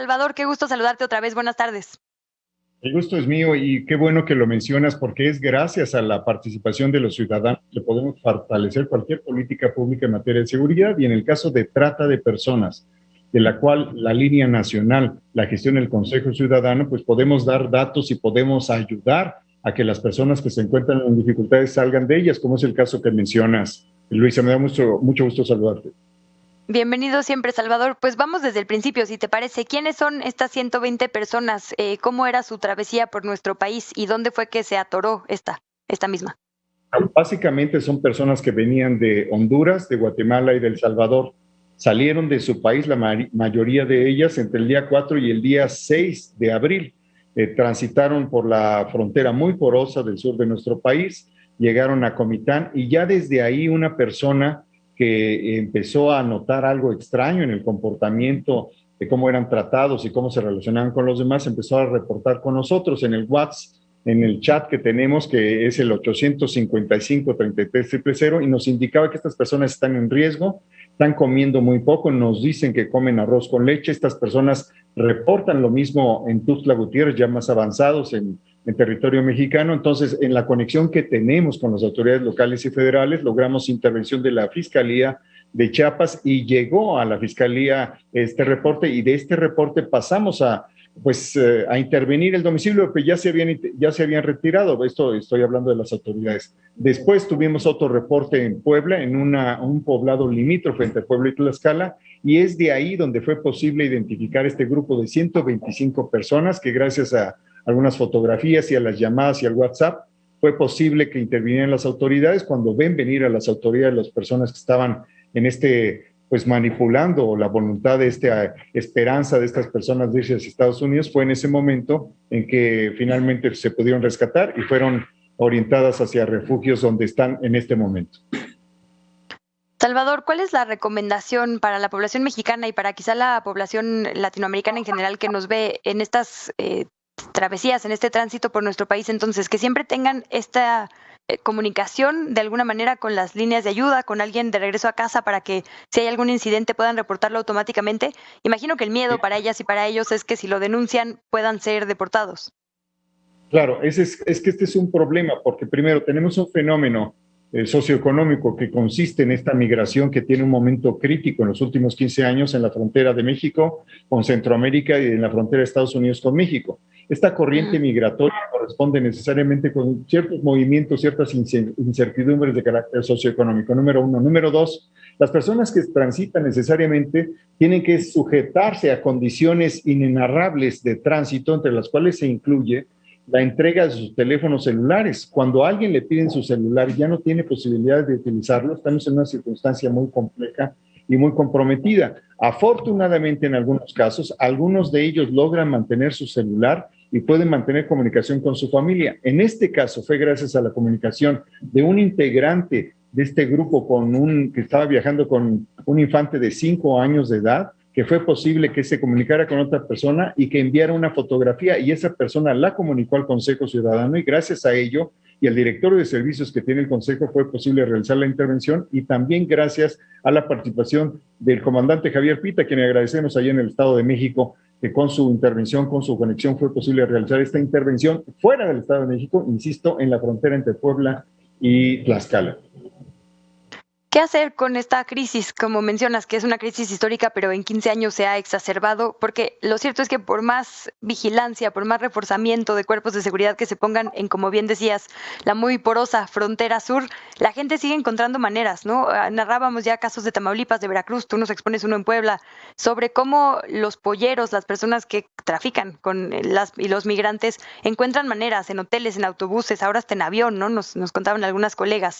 Salvador, qué gusto saludarte otra vez. Buenas tardes. El gusto es mío y qué bueno que lo mencionas porque es gracias a la participación de los ciudadanos que podemos fortalecer cualquier política pública en materia de seguridad y en el caso de trata de personas, de la cual la línea nacional la gestiona el Consejo Ciudadano, pues podemos dar datos y podemos ayudar a que las personas que se encuentran en dificultades salgan de ellas, como es el caso que mencionas. Luisa, me da mucho gusto saludarte. Bienvenido siempre, Salvador. Pues vamos desde el principio, si te parece. ¿Quiénes son estas 120 personas? ¿Cómo era su travesía por nuestro país y dónde fue que se atoró esta misma? Básicamente son personas que venían de Honduras, de Guatemala y de El Salvador. Salieron de su país, la mayoría de ellas, entre el día 4 y el día 6 de abril. Transitaron por la frontera muy porosa del sur de nuestro país, llegaron a Comitán y ya desde ahí una persona que empezó a notar algo extraño en el comportamiento de cómo eran tratados y cómo se relacionaban con los demás, empezó a reportar con nosotros en el WhatsApp, en el chat que tenemos, que es el 855-3300, y nos indicaba que estas personas están en riesgo, están comiendo muy poco, nos dicen que comen arroz con leche. Estas personas reportan lo mismo en Tuxtla Gutiérrez, ya más avanzados en territorio mexicano. Entonces, en la conexión que tenemos con las autoridades locales y federales, logramos intervención de la Fiscalía de Chiapas y llegó a la Fiscalía este reporte, y de este reporte pasamos a intervenir el domicilio, que ya se habían retirado. Esto estoy hablando de las autoridades. Después tuvimos otro reporte en Puebla, en un poblado limítrofe entre Puebla y Tlaxcala, y es de ahí donde fue posible identificar este grupo de 125 personas que, gracias a algunas fotografías y a las llamadas y al WhatsApp, fue posible que intervinieran las autoridades. Cuando ven venir a las autoridades las personas que estaban en manipulando la voluntad de esta esperanza de estas personas de irse hacia Estados Unidos, fue en ese momento en que finalmente se pudieron rescatar y fueron orientadas hacia refugios donde están en este momento. Salvador, ¿cuál es la recomendación para la población mexicana y para quizá la población latinoamericana en general que nos ve en estas travesías, en este tránsito por nuestro país? Entonces, que siempre tengan esta comunicación de alguna manera con las líneas de ayuda, con alguien de regreso a casa, para que si hay algún incidente puedan reportarlo automáticamente. Imagino que el miedo para ellas y para ellos es que si lo denuncian puedan ser deportados. Claro, es que este es un problema, porque primero tenemos un fenómeno socioeconómico que consiste en esta migración que tiene un momento crítico en los últimos 15 años en la frontera de México con Centroamérica y en la frontera de Estados Unidos con México. Esta corriente migratoria corresponde necesariamente con ciertos movimientos, ciertas incertidumbres de carácter socioeconómico, número uno. Número dos, las personas que transitan necesariamente tienen que sujetarse a condiciones inenarrables de tránsito, entre las cuales se incluye la entrega de sus teléfonos celulares. Cuando a alguien le piden su celular y ya no tiene posibilidad de utilizarlo, estamos en una circunstancia muy compleja y muy comprometida. Afortunadamente, en algunos casos, algunos de ellos logran mantener su celular y pueden mantener comunicación con su familia. En este caso fue gracias a la comunicación de un integrante de este grupo que estaba viajando con un infante de 5 años de edad, que fue posible que se comunicara con otra persona y que enviara una fotografía, y esa persona la comunicó al Consejo Ciudadano, y gracias a ello y al directorio de servicios que tiene el Consejo fue posible realizar la intervención, y también gracias a la participación del comandante Javier Pita, a quien agradecemos allá en el Estado de México, que con su intervención, con su conexión, fue posible realizar esta intervención fuera del Estado de México, insisto, en la frontera entre Puebla y Tlaxcala. ¿Qué hacer con esta crisis? Como mencionas, que es una crisis histórica, pero en 15 años se ha exacerbado, porque lo cierto es que por más vigilancia, por más reforzamiento de cuerpos de seguridad que se pongan en, como bien decías, la muy porosa frontera sur, la gente sigue encontrando maneras, ¿no? Narrábamos ya casos de Tamaulipas, de Veracruz, tú nos expones uno en Puebla, sobre cómo los polleros, las personas que trafican con los migrantes, encuentran maneras en hoteles, en autobuses, ahora hasta en avión, ¿no? Nos contaban algunas colegas.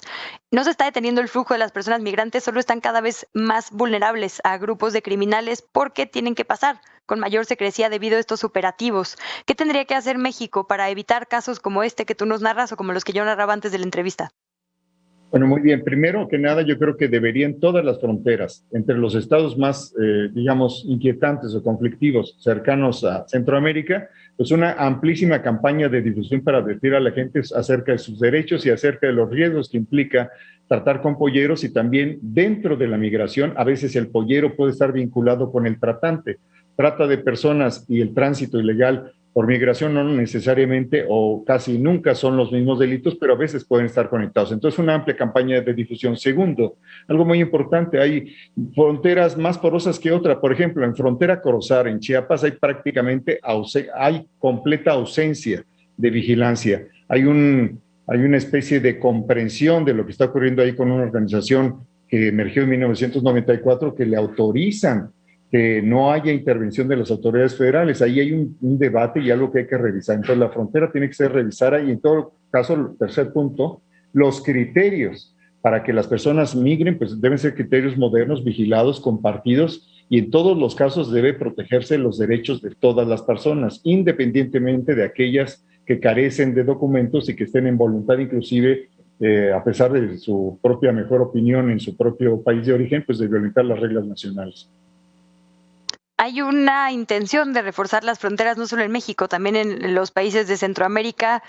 No se está deteniendo el flujo de las personas migrantes, solo están cada vez más vulnerables a grupos de criminales porque tienen que pasar con mayor secrecía debido a estos operativos. ¿Qué tendría que hacer México para evitar casos como este que tú nos narras o como los que yo narraba antes de la entrevista? Bueno, muy bien. Primero que nada, yo creo que deberían todas las fronteras, entre los estados más, inquietantes o conflictivos cercanos a Centroamérica, pues una amplísima campaña de difusión para advertir a la gente acerca de sus derechos y acerca de los riesgos que implica tratar con polleros, y también dentro de la migración, a veces el pollero puede estar vinculado con el tratante. trata de personas y el tránsito ilegal por migración no necesariamente o casi nunca son los mismos delitos, pero a veces pueden estar conectados. Entonces, una amplia campaña de difusión. Segundo, algo muy importante, hay fronteras más porosas que otra. Por ejemplo, en frontera Corozar, en Chiapas, hay completa ausencia de vigilancia. Hay una especie de comprensión de lo que está ocurriendo ahí con una organización que emergió en 1994 que le autorizan que no haya intervención de las autoridades federales. Ahí hay un debate y algo que hay que revisar. Entonces, la frontera tiene que ser revisada y en todo caso, el tercer punto, los criterios para que las personas migren, pues deben ser criterios modernos, vigilados, compartidos y en todos los casos debe protegerse los derechos de todas las personas, independientemente de aquellas que carecen de documentos y que estén en voluntad inclusive a pesar de su propia mejor opinión en su propio país de origen, pues de violentar las reglas nacionales. Hay una intención de reforzar las fronteras no solo en México, también en los países de Centroamérica,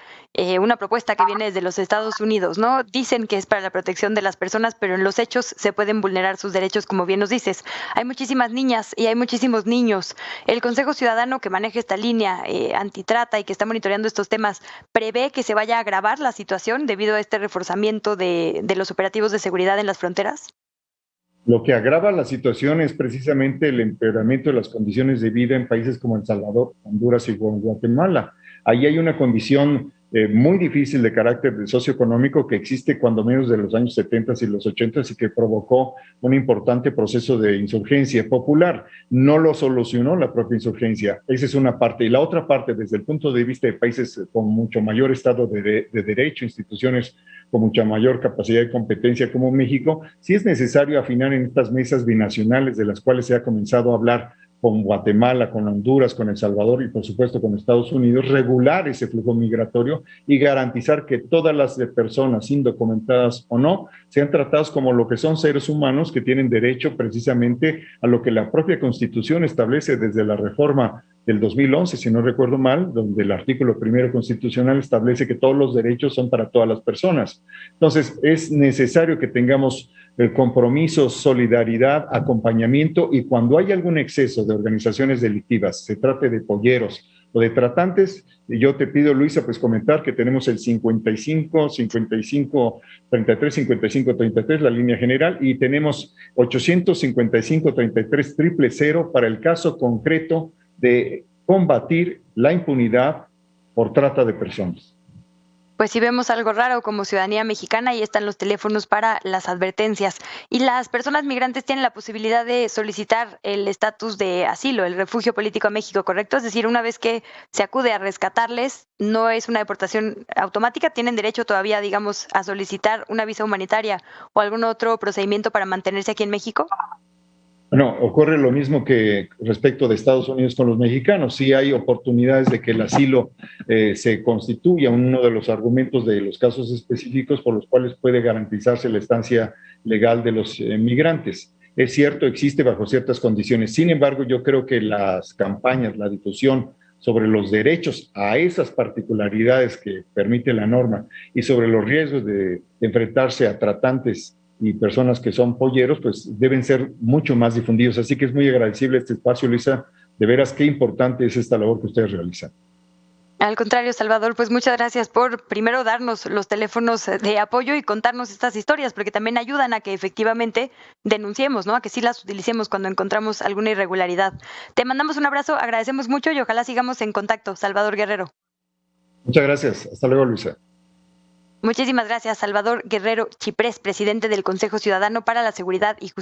una propuesta que viene desde los Estados Unidos, ¿no? Dicen que es para la protección de las personas, pero en los hechos se pueden vulnerar sus derechos, como bien nos dices. Hay muchísimas niñas y hay muchísimos niños. El Consejo Ciudadano que maneja esta línea antitrata y que está monitoreando estos temas, ¿prevé que se vaya a agravar la situación debido a este reforzamiento de los operativos de seguridad en las fronteras? Lo que agrava la situación es precisamente el empeoramiento de las condiciones de vida en países como El Salvador, Honduras y Guatemala. Ahí hay una condición muy difícil de carácter socioeconómico que existe cuando menos de los años 70 y los 80 y que provocó un importante proceso de insurgencia popular. No lo solucionó la propia insurgencia. Esa es una parte. Y la otra parte, desde el punto de vista de países con mucho mayor estado de derecho, instituciones con mucha mayor capacidad de competencia como México, sí es necesario afinar en estas mesas binacionales de las cuales se ha comenzado a hablar con Guatemala, con Honduras, con El Salvador y por supuesto con Estados Unidos, regular ese flujo migratorio y garantizar que todas las personas indocumentadas o no sean tratadas como lo que son seres humanos que tienen derecho precisamente a lo que la propia Constitución establece desde la reforma del 2011, si no recuerdo mal, donde el artículo primero constitucional establece que todos los derechos son para todas las personas. Entonces, es necesario que tengamos el compromiso, solidaridad, acompañamiento y cuando hay algún exceso de organizaciones delictivas, se trate de polleros o de tratantes, yo te pido, Luisa, pues comentar que tenemos el 55, 55, 33, 55, 33, la línea general, y tenemos 855, 33, 000 para el caso concreto de combatir la impunidad por trata de personas. Pues si vemos algo raro como ciudadanía mexicana, ahí están los teléfonos para las advertencias. Y las personas migrantes tienen la posibilidad de solicitar el estatus de asilo, el refugio político a México, ¿correcto? Es decir, una vez que se acude a rescatarles, no es una deportación automática, tienen derecho todavía, digamos, a solicitar una visa humanitaria o algún otro procedimiento para mantenerse aquí en México. No, ocurre lo mismo que respecto de Estados Unidos con los mexicanos. Sí hay oportunidades de que el asilo se constituya uno de los argumentos de los casos específicos por los cuales puede garantizarse la estancia legal de los migrantes. Es cierto, existe bajo ciertas condiciones. Sin embargo, yo creo que las campañas, la difusión sobre los derechos a esas particularidades que permite la norma y sobre los riesgos de enfrentarse a tratantes y personas que son polleros, pues deben ser mucho más difundidos. Así que es muy agradecible este espacio, Luisa. De veras, qué importante es esta labor que ustedes realizan. Al contrario, Salvador, pues muchas gracias por primero darnos los teléfonos de apoyo y contarnos estas historias, porque también ayudan a que efectivamente denunciemos, ¿no? A que sí las utilicemos cuando encontramos alguna irregularidad. Te mandamos un abrazo, agradecemos mucho y ojalá sigamos en contacto, Salvador Guerrero. Muchas gracias. Hasta luego, Luisa. Muchísimas gracias, Salvador Guerrero Chiprés, presidente del Consejo Ciudadano para la Seguridad y Justicia.